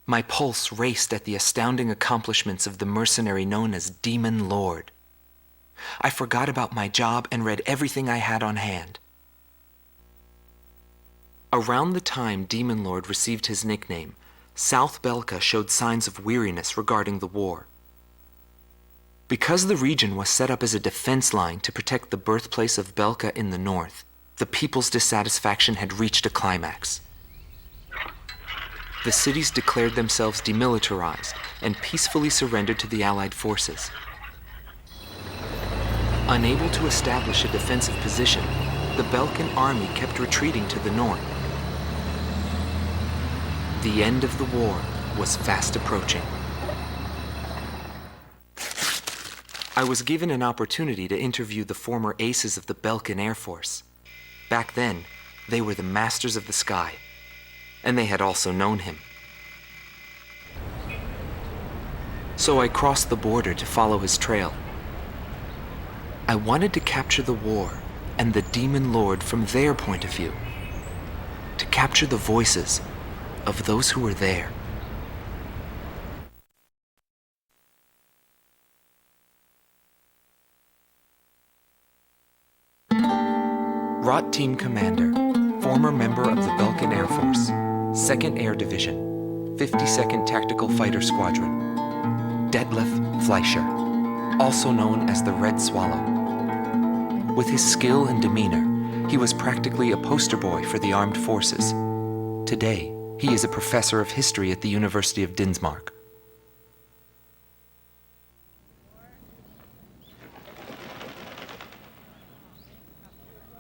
My pulse raced at the astounding accomplishments of the mercenary known as Demon Lord. I forgot about my job and read everything I had on hand. Around the time Demon Lord received his nickname, South Belka showed signs of weariness regarding the war. Because the region was set up as a defense line to protect the birthplace of Belka in the north, the people's dissatisfaction had reached a climax. The cities declared themselves demilitarized and peacefully surrendered to the Allied forces. Unable to establish a defensive position, the Belkan army kept retreating to the north. The end of the war was fast approaching. I was given an opportunity to interview the former aces of the Belkan Air Force. Back then, they were the masters of the sky, and they had also known him. So I crossed the border to follow his trail. I wanted to capture the war and the Demon Lord from their point of view, to capture the voices of those who were there. Rot Team Commander, former member of the Belkan Air Force, 2nd Air Division, 52nd Tactical Fighter Squadron, Detlef Fleischer, also known as the Red Swallow. With his skill and demeanor, he was practically a poster boy for the armed forces. Today, he is a professor of history at the University of Dinsmark.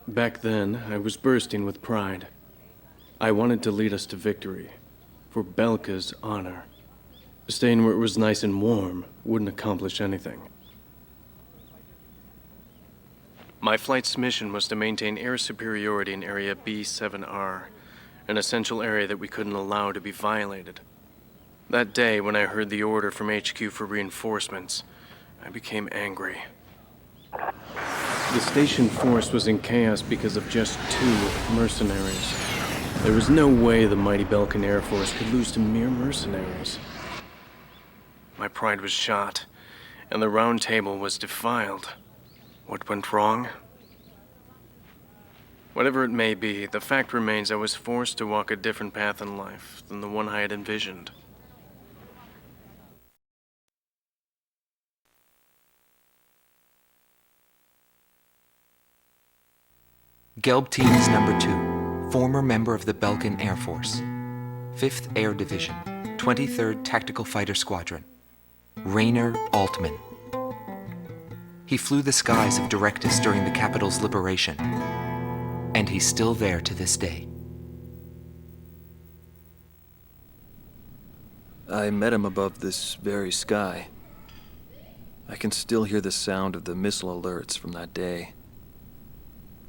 Back then, I was bursting with pride. I wanted to lead us to victory, for Belka's honor. Staying where it was nice and warm wouldn't accomplish anything. My flight's mission was to maintain air superiority in Area B7R, an essential area that we couldn't allow to be violated. That day, when I heard the order from HQ for reinforcements, I became angry. The station force was in chaos because of just 2 mercenaries. There was no way the mighty Belkan Air Force could lose to mere mercenaries. My pride was shot, and the round table was defiled. What went wrong? Whatever it may be, the fact remains I was forced to walk a different path in life than the one I had envisioned. Gelb Teams Number 2, former member of the Belkan Air Force, 5th Air Division, 23rd Tactical Fighter Squadron, Rainer Altman. He flew the skies of Directus during the capital's liberation, and he's still there to this day. I met him above this very sky. I can still hear the sound of the missile alerts from that day.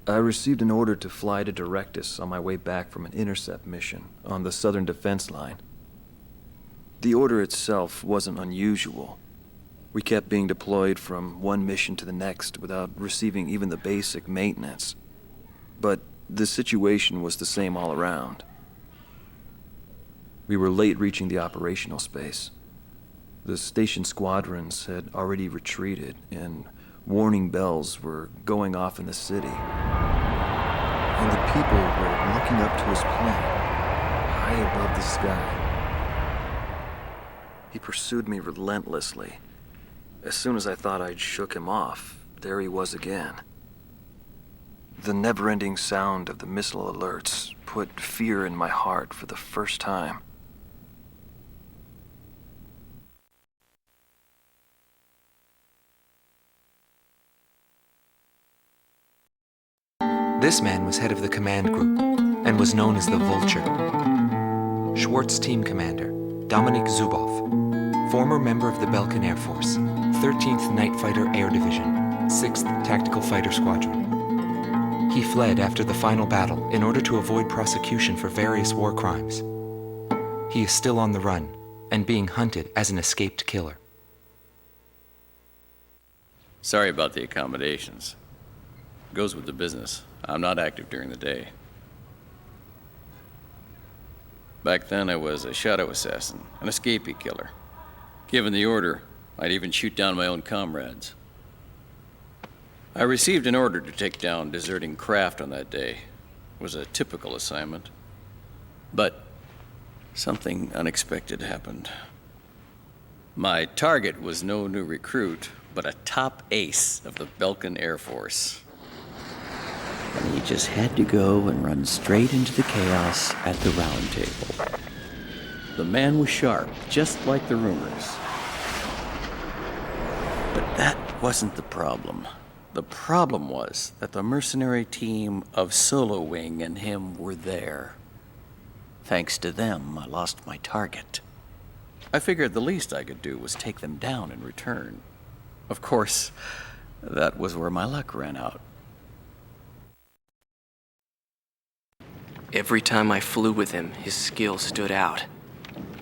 I received an order to fly to Directus on my way back from an intercept mission on the southern defense line. The order itself wasn't unusual. We kept being deployed from one mission to the next without receiving even the basic maintenance. But the situation was the same all around. We were late reaching the operational space. The station squadrons had already retreated, and warning bells were going off in the city. And the people were looking up to his plane, high above the sky. He pursued me relentlessly. As soon as I thought I'd shook him off, there he was again. The never-ending sound of the missile alerts put fear in my heart for the first time. This man was head of the command group and was known as the Vulture. Schwartz Team Commander, Dominik Zubov, former member of the Belkan Air Force, 13th Night Fighter Air Division, 6th Tactical Fighter Squadron. He fled after the final battle in order to avoid prosecution for various war crimes. He is still on the run and being hunted as an escaped killer. Sorry about the accommodations. Goes with the business. I'm not active during the day. Back then, I was a shadow assassin, an escapee killer. Given the order, I'd even shoot down my own comrades. I received an order to take down deserting craft on that day. It was a typical assignment. But something unexpected happened. My target was no new recruit, but a top ace of the Belkan Air Force. And he just had to go and run straight into the chaos at the round table. The man was sharp, just like the rumors. But that wasn't the problem. The problem was that the mercenary team of Solo Wing and him were there. Thanks to them, I lost my target. I figured the least I could do was take them down in return. Of course, that was where my luck ran out. Every time I flew with him, his skill stood out.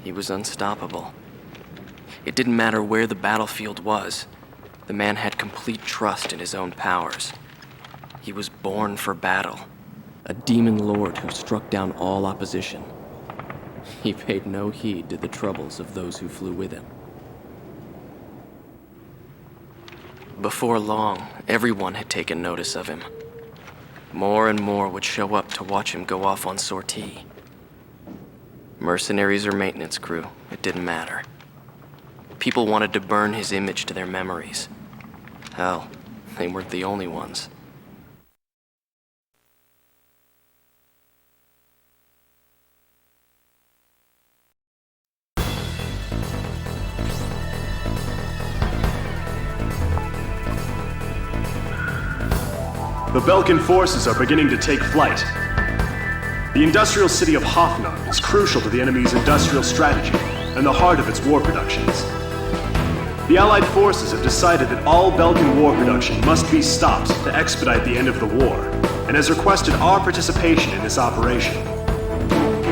He was unstoppable. It didn't matter where the battlefield was. The man had complete trust in his own powers. He was born for battle, a demon lord who struck down all opposition. He paid no heed to the troubles of those who flew with him. Before long, everyone had taken notice of him. More and more would show up to watch him go off on sortie. Mercenaries or maintenance crew, it didn't matter. People wanted to burn his image to their memories. Hell, they weren't the only ones. The Belkan forces are beginning to take flight. The industrial city of Hoffnung is crucial to the enemy's industrial strategy and the heart of its war productions. The Allied forces have decided that all Belkan war production must be stopped to expedite the end of the war, and has requested our participation in this operation.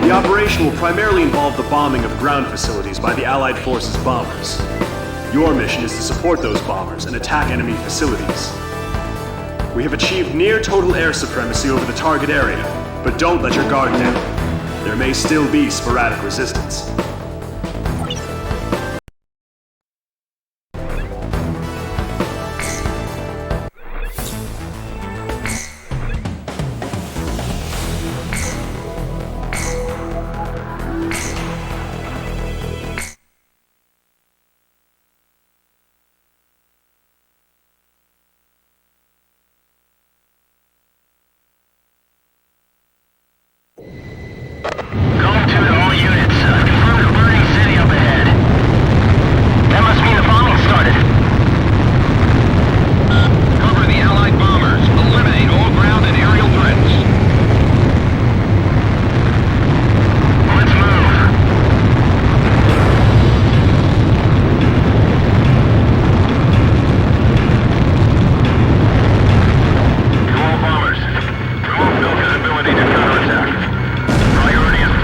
The operation will primarily involve the bombing of ground facilities by the Allied forces' bombers. Your mission is to support those bombers and attack enemy facilities. We have achieved near total air supremacy over the target area, but don't let your guard down. There may still be sporadic resistance. Ability to counterattack. Priority is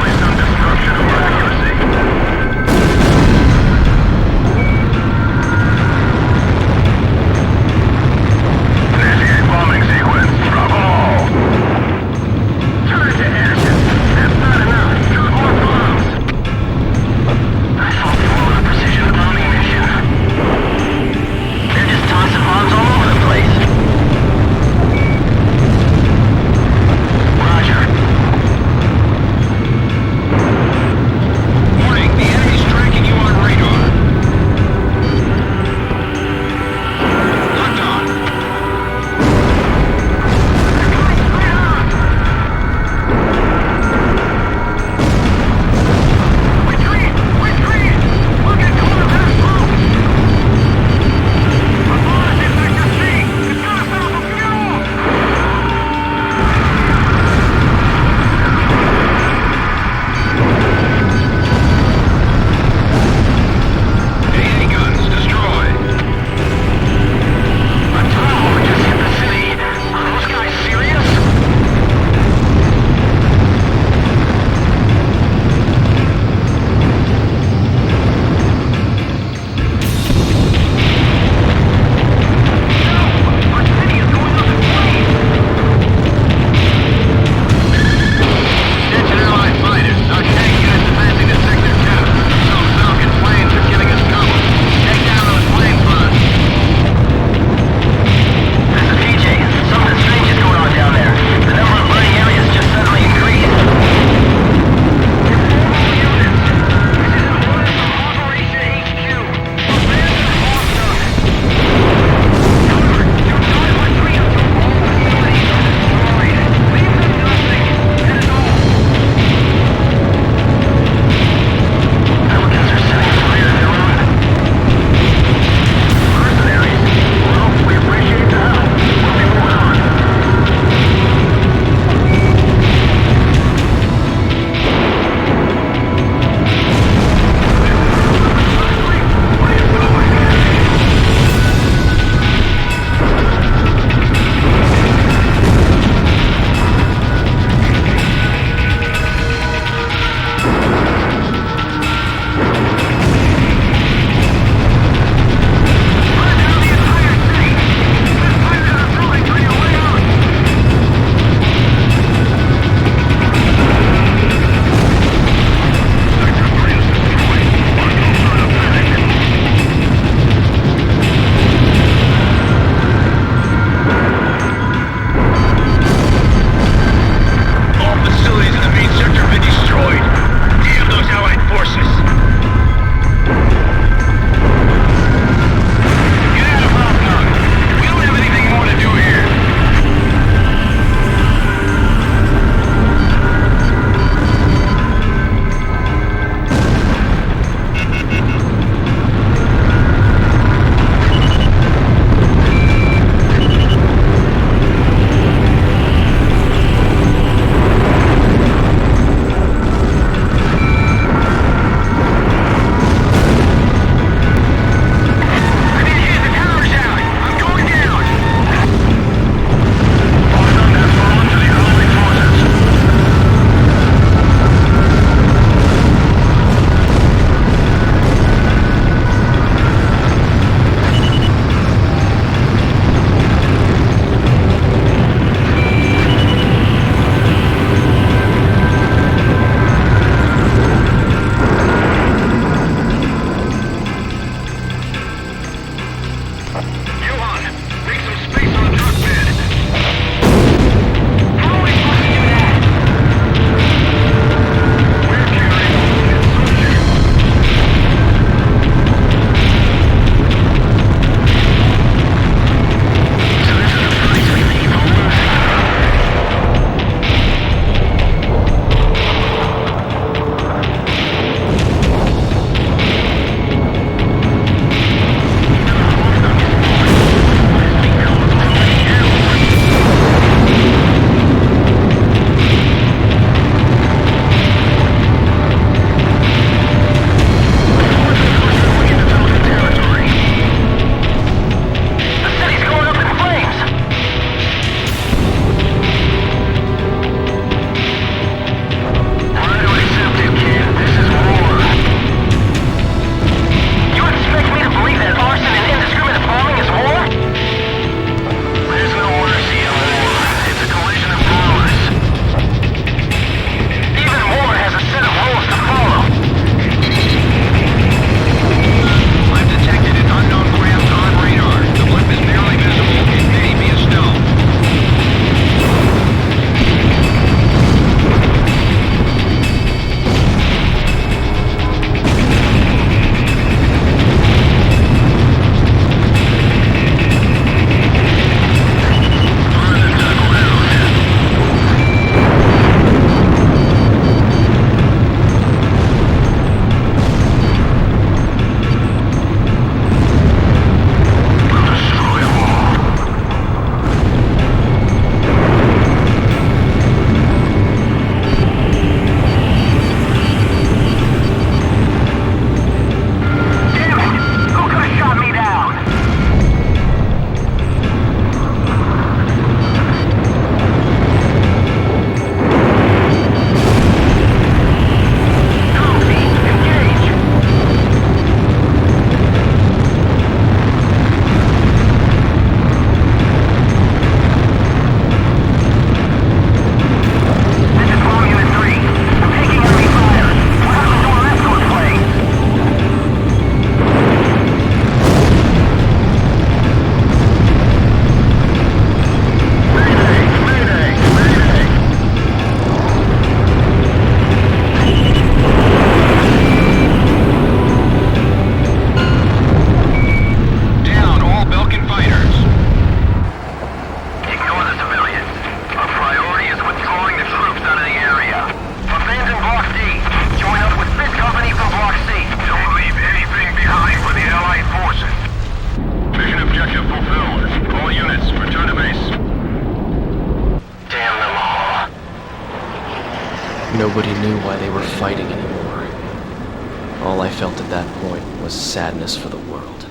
Nobody knew why they were fighting anymore. All I felt at that point was sadness for the world.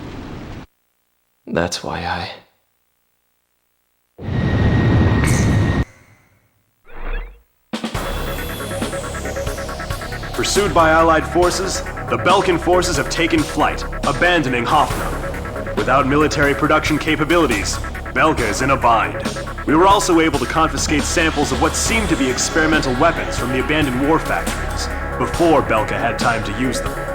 That's why I... Pursued by Allied forces, the Belkan forces have taken flight, abandoning Hoffno. Without military production capabilities, Belka is in a bind. We were also able to confiscate samples of what seemed to be experimental weapons from the abandoned war factories, before Belka had time to use them.